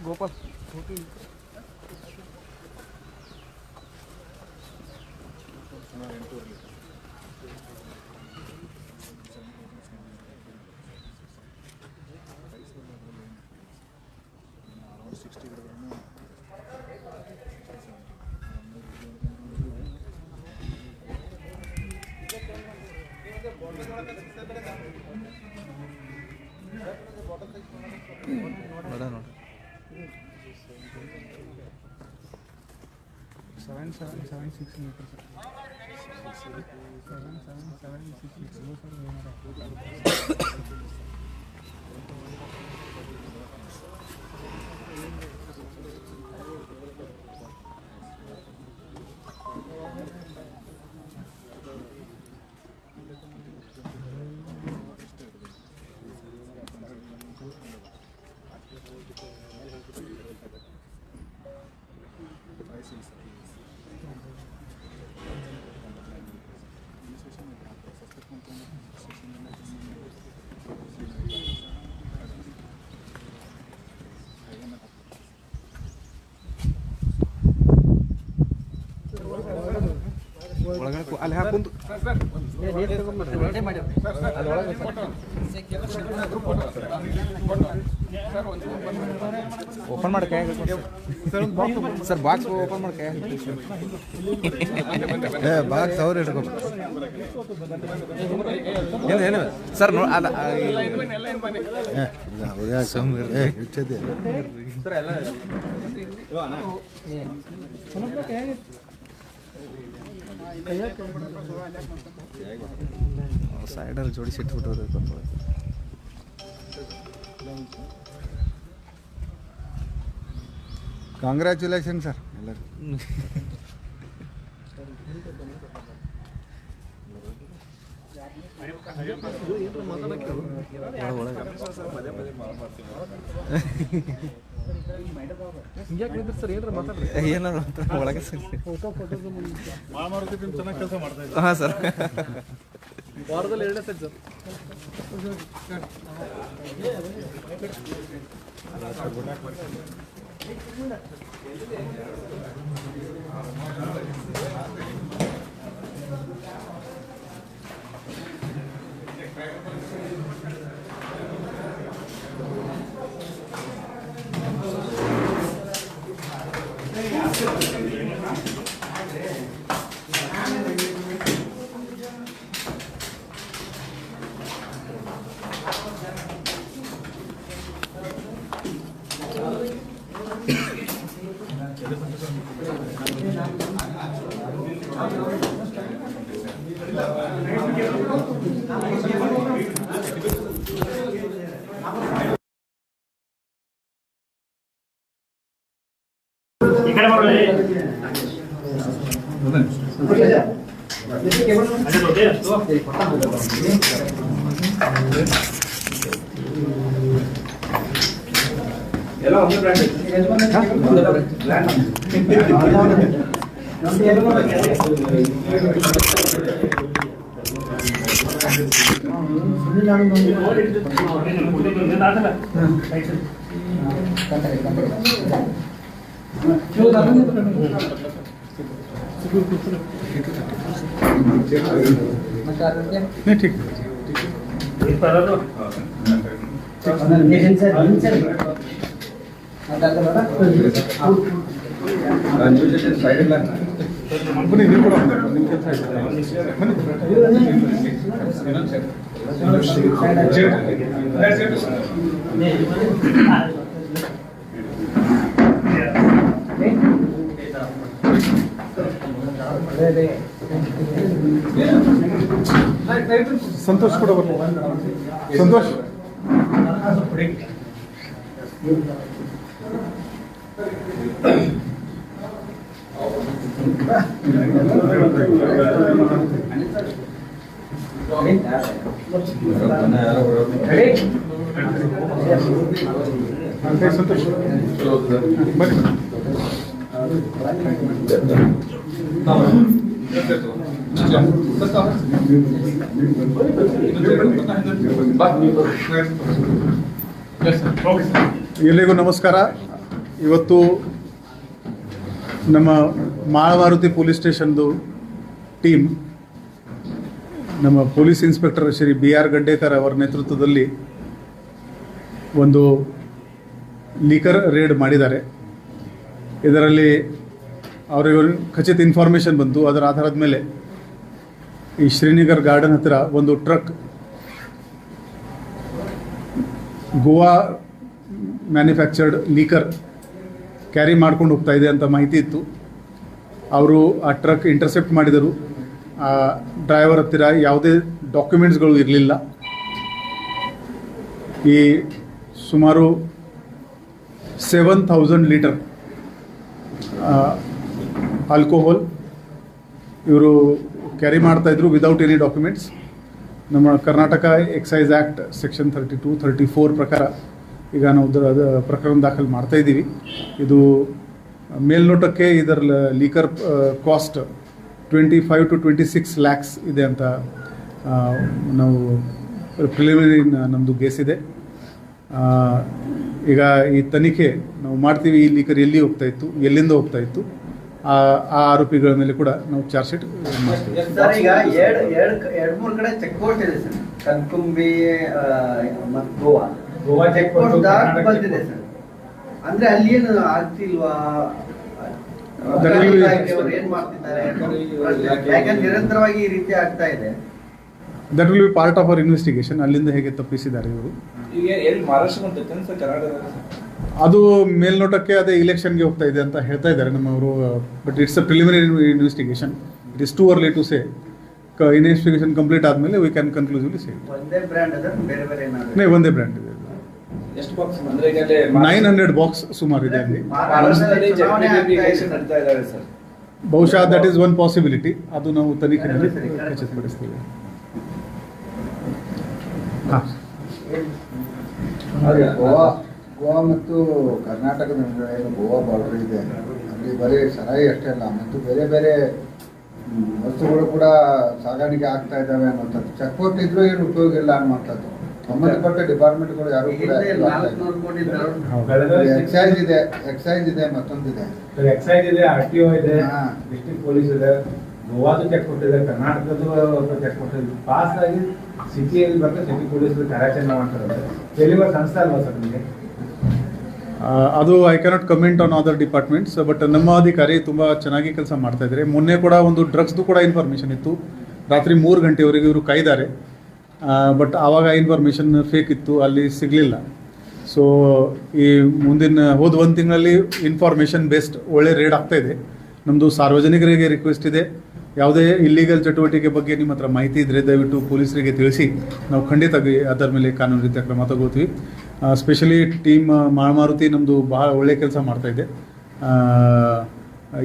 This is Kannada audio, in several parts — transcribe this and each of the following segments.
Gopal. Seven 6 meters. 7 6 meters. ಅಲ್ಲಿ ಹಾಕುಂದು ಓಪನ್ ಮಾಡಿ ಕೈ ಸರ್ ಬಾಕ್ಸ್ ಓಪನ್ ಮಾಡಿ ಕೈ ಬಾಕ್ಸ್ ಅವ್ರು ಇಟ್ಕೊ ಏನು ಸರ್ ಸೈಡಲ್ಲಿ ಜೋಡಿಸಿ ಇಟ್ಬಿಟ್ಟು ಕಾಂಗ್ರ್ಯಾಚುಲೇಷನ್ ಸರ್ ಎಲ್ಲರೂ. ಏನಾರು ಒಳಗೆ ಹಾಂ ಸರ್ ವಾರದಲ್ಲಿ 2 ಸೆಟ್ ಸರ್. नहीं ठीक ಬನ್ನಿ ನೀವು ಕೂಡ ನಿಮ್ಮ ಕೆಲಸ ಸಂತೋಷ್ ಕೂಡ ಬರ್ತೀನಿ ಸಂತೋಷ್ ಸಂತೋಷ್ ಬನ್ನಿ ಎಲ್ಲರಿಗೂ ನಮಸ್ಕಾರ. ಇವತ್ತು ನಮ್ಮ ಮಾಳಮಾರುತಿ ಪೊಲೀಸ್ ಸ್ಟೇಷನ್ದು ಟೀಮ್ ನಮ್ಮ police inspector Shri BR Gaddekar ಅವರ ನೇತೃತ್ವದಲ್ಲಿ ಒಂದು ಲೀಕರ್ ರೇಡ್ ಮಾಡಿದ್ದಾರೆ. ಇದರಲ್ಲಿ ಅವರಿಗೆ ಖಚಿತ ಇನ್ಫಾರ್ಮೇಷನ್ ಬಂತು. ಅದರ ಆಧಾರದ ಮೇಲೆ ಈ ಶ್ರೀನಗರ್ ಗಾರ್ಡನ್ ಹತ್ತಿರ ಒಂದು truck Goa manufactured liquor carry ಮಾಡ್ಕೊಂಡು ಹೋಗ್ತಾ ಇದೆ ಅಂತ ಮಾಹಿತಿ ಇತ್ತು. ಅವರು ಆ ಟ್ರಕ್ ಇಂಟರ್ಸೆಪ್ಟ್ ಮಾಡಿದರು. ಆ ಡ್ರೈವರ್ ಹತ್ತಿರ ಯಾವುದೇ ಡಾಕ್ಯುಮೆಂಟ್ಸ್ಗಳು ಇರಲಿಲ್ಲ. ಈ ಸುಮಾರು 7,000 ಲೀಟರ್ ಆಲ್ಕೋಹಾಲ್ ಇವರು ಕ್ಯಾರಿ ಮಾಡ್ತಾಯಿದ್ರು ವಿದೌಟ್ ಎನಿ ಡಾಕ್ಯುಮೆಂಟ್ಸ್. ನಮ್ಮ ಕರ್ನಾಟಕ ಎಕ್ಸೈಸ್ ಆ್ಯಕ್ಟ್ ಸೆಕ್ಷನ್ 32, 34 ಪ್ರಕಾರ ಈಗ ನಾವು ಅದು ಪ್ರಕರಣ ದಾಖಲು ಮಾಡ್ತಾಯಿದ್ದೀವಿ. ಇದು ಮೇಲ್ನೋಟಕ್ಕೆ ಇದರ ಲೀಕರ್ ಕಾಸ್ಟ್ 25 to 26 lakhs ಇದೆ ಅಂತ ನಾವು ಪ್ರಿಲಿಮಿನರಿ ನಮ್ಮದು ಗೆಸ್ ಇದೆ. ಈಗ ಈ ತನಿಖೆ ನಾವು ಮಾಡ್ತೀವಿ. ಈ ಲೀಕರ್ ಎಲ್ಲಿ ಹೋಗ್ತಾ ಇತ್ತು, ಎಲ್ಲಿಂದ ಹೋಗ್ತಾ ಇತ್ತು, ಆ ಆರೋಪಿಗಳ ಮೇಲೆ ಕೂಡ ನಾವು ಚಾರ್ಜ್ ಶೀಟ್ ಮಾಡ್ತೀವಿ. ಸರ್, ಈಗ ಎರಡು ಮೂರು ಕಡೆ ಚೆಕ್ ಪೋಸ್ಟ್ ಇದೆ ಸರ್. ಕನ್ಕುಂಬಿ ಮತ್ತು ಗೋವಾ ಚೆಕ್ ಪೋಸ್ಟ್ ಬಂದಿದೆ ಸರ್. ಅಂದ್ರೆ ಅಲ್ಲಿ ಏನು ಆಗ್ತಿಲ್ವಾ, ಏನ್ ಮಾಡ್ತಿದ್ದಾರೆ? ಯಾಕಂದ್ರೆ ನಿರಂತರವಾಗಿ ಈ ರೀತಿ ಆಗ್ತಾ ಇದೆ. That will be part of our investigation. ಅಲ್ಲಿಂದ ಹೇಗೆ ತಪ್ಪಿಸಿದ್ದಾರೆ ಇವರು, ಅದು ಮೇಲ್ನೋಟಕ್ಕೆ ಅದೇ ಇಲೆಕ್ಷನ್ಗೆ ಹೋಗ್ತಾ ಇದೆ ಅಂತ ಹೇಳ್ತಾ ಇದ್ದಾರೆ ನಮ್ಮವರು. But it's a preliminary investigation. It is too early to say. Investigation complete ಆದಮೇಲೆ ವಿ ಕ್ಯಾನ್ ಕನ್ಕ್ಲೂಸಿವ್ಲಿ ಸೇ. ಒಂದೇ ಬ್ರ್ಯಾಂಡ್ ಅದ, ಬೇರೆ ಬೇರೆ ಏನಾದ್ರು? नहीं, ಒಂದೇ ಬ್ರ್ಯಾಂಡ್ ಇದೆ. ಎಷ್ಟು ಬಾಕ್ಸ್ ಅಂದ್ರೆ ಈಗ 900 ಬಾಕ್ಸ್ ಸುಮಾರು ಇದೆ ಅಲ್ಲಿ. ಮಹಾರಾಷ್ಟ್ರದಲ್ಲಿ ಜೆಪಿಫಿಕೇಶನ್ ನಡೀತಾ ಇದ್ದಾರೆ ಸರ್. ಬಹುಶಃ ದಟ್ ಈಸ್ ಒನ್ ಪಾಸಿಬಿಲಿಟಿ. ಅದು ನಾವು ತನಿಖೆಯಲ್ಲಿ ಖಚಿತಪಡಿಸ್ತೀವಿ. ಹಾಂ, ಗೋವಾ ಮತ್ತು ಕರ್ನಾಟಕದ ನಡುವೆ ಏನು ಗೋವಾ ಬಾರ್ಡರ್ ಇದೆ, ಅಲ್ಲಿ ಬರೀ ಸರಾಯಿ ಅಷ್ಟೇ ಅಲ್ಲ ಮತ್ತು ಬೇರೆ ಬೇರೆ ವಸ್ತುಗಳು ಕೂಡ ಸಾಗಾಣಿಕೆ ಆಗ್ತಾ ಇದ್ದಾವೆ ಅನ್ನುವಂಥದ್ದು. ಚೆಕ್ ಪೋಸ್ಟ್ ಇದ್ರೂ ಏನು ಉಪಯೋಗ ಇಲ್ಲ ಅನ್ನುವಂಥದ್ದು. ಸಂಬಂಧಪಟ್ಟ ಡಿಪಾರ್ಟ್ಮೆಂಟ್ಗಳು ಯಾರು ಕೂಡ ಎಕ್ಸೈಸ್ ಇದೆ ಮತ್ತೊಂದಿದೆ, ಎಕ್ಸೈಸ್ ಇದೆ, RTO ಇದೆ, ಡಿಸ್ಟ್ರಿಕ್ಟ್ ಪೊಲೀಸ್ ಇದೆ, ಗೋವಾದು ಚೆಕ್ ಕೊಟ್ಟಿದೆ, ಕರ್ನಾಟಕದ್ದು ಚೆಕ್ ಕೊಟ್ಟಿದೆ. ಪಾಸ್ ಆಗಿ ಸಿಟಿಯಲ್ಲಿ ಬಂದ್ರೆ ಸಿಟಿ ಪೊಲೀಸ್ ಕಾರ್ಯಾಚರಣೆ ಮಾಡ್ತಾರೆ. ಎಲ್ಲಿರುವ ಸಂಸ್ಥೆ ಅಲ್ವಾ ಸರ್ ನಿಮಗೆ? ಅದು I cannot comment on other departments. But ನಮ್ಮ ಅಧಿಕಾರಿ ತುಂಬ ಚೆನ್ನಾಗಿ ಕೆಲಸ ಮಾಡ್ತಾ ಇದ್ದಾರೆ. ಮೊನ್ನೆ ಕೂಡ ಒಂದು ಡ್ರಗ್ಸ್ದು ಕೂಡ ಇನ್ಫಾರ್ಮೇಷನ್ ಇತ್ತು. ರಾತ್ರಿ 3 ಗಂಟೆವರೆಗೆ ಇವರು ಕಾಯ್ದಾರೆ. ಬಟ್ ಆವಾಗ ಇನ್ಫಾರ್ಮೇಷನ್ ಫೇಕ್ ಇತ್ತು, ಅಲ್ಲಿ ಸಿಗಲಿಲ್ಲ. ಸೊ ಈ ಮುಂದಿನ ಹೋದ 1 ತಿಂಗಳಲ್ಲಿ ಇನ್ಫಾರ್ಮೇಷನ್ ಬೇಸ್ಡ್ ಒಳ್ಳೆ ರೇಡ್ ಆಗ್ತಾಯಿದೆ. ನಮ್ಮದು ಸಾರ್ವಜನಿಕರಿಗೆ ರಿಕ್ವೆಸ್ಟ್ ಇದೆ, ಯಾವುದೇ ಇಲ್ಲಿಗಲ್ ಚಟುವಟಿಕೆ ಬಗ್ಗೆ ನಿಮ್ಮ ಹತ್ರ ಮಾಹಿತಿ ಇದ್ದರೆ ದಯವಿಟ್ಟು ಪೊಲೀಸರಿಗೆ ತಿಳಿಸಿ. ನಾವು ಖಂಡಿತ ಅದರ ಮೇಲೆ ಕಾನೂನು ರೀತಿಯ ಕ್ರಮ ತಗೋತೀವಿ. ಸ್ಪೆಷಲಿ ಟೀಮ್ ಮಾಳಮಾರುತಿ ನಮ್ಮದು ಬಹಳ ಒಳ್ಳೆಯ ಕೆಲಸ ಮಾಡ್ತಾಯಿದೆ.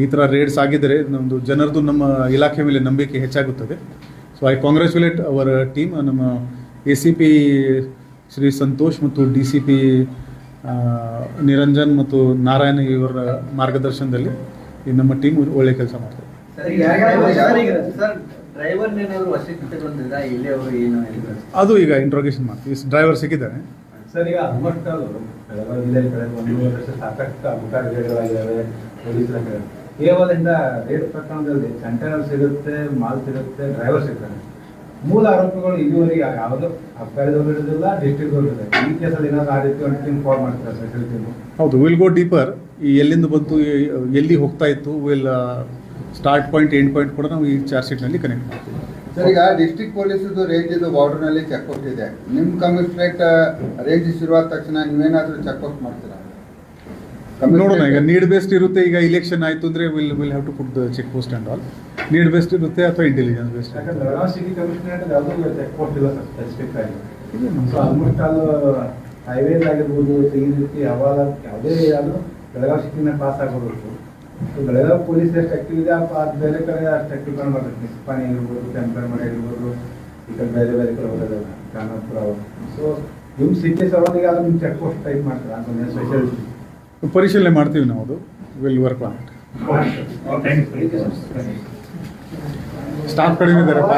ಈ ಥರ ರೇಡ್ಸ್ ಆಗಿದ್ದರೆ ನಮ್ಮದು ಜನರದು ನಮ್ಮ ಇಲಾಖೆ ಮೇಲೆ ನಂಬಿಕೆ ಹೆಚ್ಚಾಗುತ್ತದೆ. So I congratulate our team. ನಮ್ಮ ACP ಶ್ರೀ ಸಂತೋಷ್ ಮತ್ತು DCP ನಿರಂಜನ್ ಮತ್ತು ನಾರಾಯಣ ಇವರ ಮಾರ್ಗದರ್ಶನದಲ್ಲಿ ಈ ನಮ್ಮ ಟೀಮ್ ಒಳ್ಳೆ ಕೆಲಸ ಮಾಡ್ತಾರೆ. ಸರ್, ಡ್ರೈವರ್ ಏನಾದ್ರು ವಶಕ್ಕೆ ತಗೊಂಡಿದ್ರಾ ಇಲ್ಲಿ ಅವರು ಏನು ಹೇಳಿದ್ರು? ಅದು ಈಗ ಇಂಟ್ರೋಗೇಷನ್ ಮಾಡ್ತೀವಿ. ಡ್ರೈವರ್ ಸಿಕ್ಕಿದ್ದಾನೆ. ಸರ್, ಈಗ ಆಲ್ಮೋಸ್ಟ್ ಬೆಳಗಾವಿ ಜಿಲ್ಲೆಯಲ್ಲಿ ಕಳೆದ 1 ವರ್ಷ ಸಾಕಷ್ಟು ಅಪಘಾತ ರೇಟ್ಗಳಾಗಿದ್ದಾವೆ. ಪೊಲೀಸರ ಕೇವಲದಿಂದ ರೇಟ್ ಪ್ರಕರಣದಲ್ಲಿ ಕಂಟೈನರ್ ಸಿಗುತ್ತೆ, ಮಾಲ್ ಸಿಗುತ್ತೆ, ಡ್ರೈವರ್ ಸಿಗ್ತಾನೆ. ಮೂಲ ಆರೋಪಿಗಳು ಇದುವರೆಗೆ ಯಾವುದು ಅಬ್ಕಾರಿದವರು ಇರೋದಿಲ್ಲ, ಡಿಸ್ಟ್ರಿಕ್ಟ್ ಇರೋದಿಲ್ಲ. ಈ ಕೇಸಲ್ಲಿ ಏನಾದ್ರು ಆ ರೀತಿ ಒಂದು ಟೀಮ್ ಫಾರ್ಮ್ ಮಾಡ್ತಾರೆ ಸ್ಪೆಷಲ್ ಟೀಮ್? ಹೌದು, ವಿಲ್ ಗೋ ಡೀಪರ್. ಈ ಎಲ್ಲಿಂದ ಬಂತು, ಎಲ್ಲಿ ಹೋಗ್ತಾ ಇತ್ತು, will start point end point ಕೂಡ ನಾವು ಈ ಚಾರ್ಜ್ ಶೀಟ್ನಲ್ಲಿ ಕನೆಕ್ಟ್ ಮಾಡ್ತೀವಿ. ಸರ್, ಈಗ ಡಿಸ್ಟ್ರಿಕ್ಟ್ ಪೊಲೀಸದು ರೇಂಜ್ ಬಾರ್ಡರ್ನಲ್ಲಿ ಚೆಕ್ ಪೋಸ್ಟ್ ಇದೆ. ನಿಮ್ಮ ಕಮಿಷನರೇಟ್ ರೇಂಜ್ ಶುರುವಾದ ತಕ್ಷಣ ನೀವೇನಾದರೂ ಚೆಕ್ ಪೋಸ್ಟ್ ಮಾಡ್ತೀರಾ? ನೋಡೋಣ, ಈಗ ನೀಡ್ ಬೇಸ್ಡ್ ಇರುತ್ತೆ. ಈಗ ಇಲೆಕ್ಷನ್ ಆಯಿತು ಅಂದರೆ will have to put the check post and all. Need based ಇರುತ್ತೆ ಅಥವಾ ಇಂಟೆಲಿಜೆನ್ಸ್ ಬೇಸ್ಡ್. ಯಾಕಂದ್ರೆ ಬೆಳಗಾವಿ ಸಿಟಿ ಕಮಿಷನರೇಟ್ ಯಾವುದೂ ಚೆಕ್ ಪೋಸ್ಟ್ ಇಲ್ಲ ಸರ್ ಸ್ಪೆಸಿಫಿಕ್ ಆಗಿ. ಸೊ ಆಲ್ಮೋಸ್ಟ್ ಆಲ್ ಹೈವೇಸ್ ಆಗಿರ್ಬೋದು, ಈ ರೀತಿ ಯಾವುದೇ ಆದರೂ ಬೆಳಗಾವಿ ಸಿಟಿನ ಪಾಸ್ ಆಗೋಬೇಕು. ಸೊ ಬೆಳಗಾವಿ ಪೊಲೀಸ್ ಎಷ್ಟು ಆಕ್ಟಿವ್ ಇದೆ ಅದು ಬೇರೆ ಕಡೆ ಅಷ್ಟು ಆಕ್ಟಿವ್ ಕಾಣ್ ಬರ್ತದೆ. ನಿಸ್ಪಾಣಿ ಆಗಿರ್ಬೋದು, ಕೆಂಪೇಗೌಡ ಆಗಿರ್ಬೋದು, ಈ ಕಡೆ ಬೇರೆ ಬೇರೆ ಕಡೆ ಹೋಗೋದು ಖಾನಾಪುರ. ಸೊ ನಿಮ್ಮ ಸಿಟಿ ಸರೌಂಡಿಗೆ ಆದರೂ ನಿಮ್ಮ ಚೆಕ್ ಪೋಸ್ಟ್ ಟೈಪ್ ಮಾಡ್ತಾರೆ ಅಂತ ಸ್ಪೆಷಲ್ ಪರಿಶೀಲನೆ ಮಾಡ್ತೀವಿ ನಾವು. ಅದು will work on it. Staff ಕಡಿಮೆ ಇದ್ದಾರಪ್ಪ.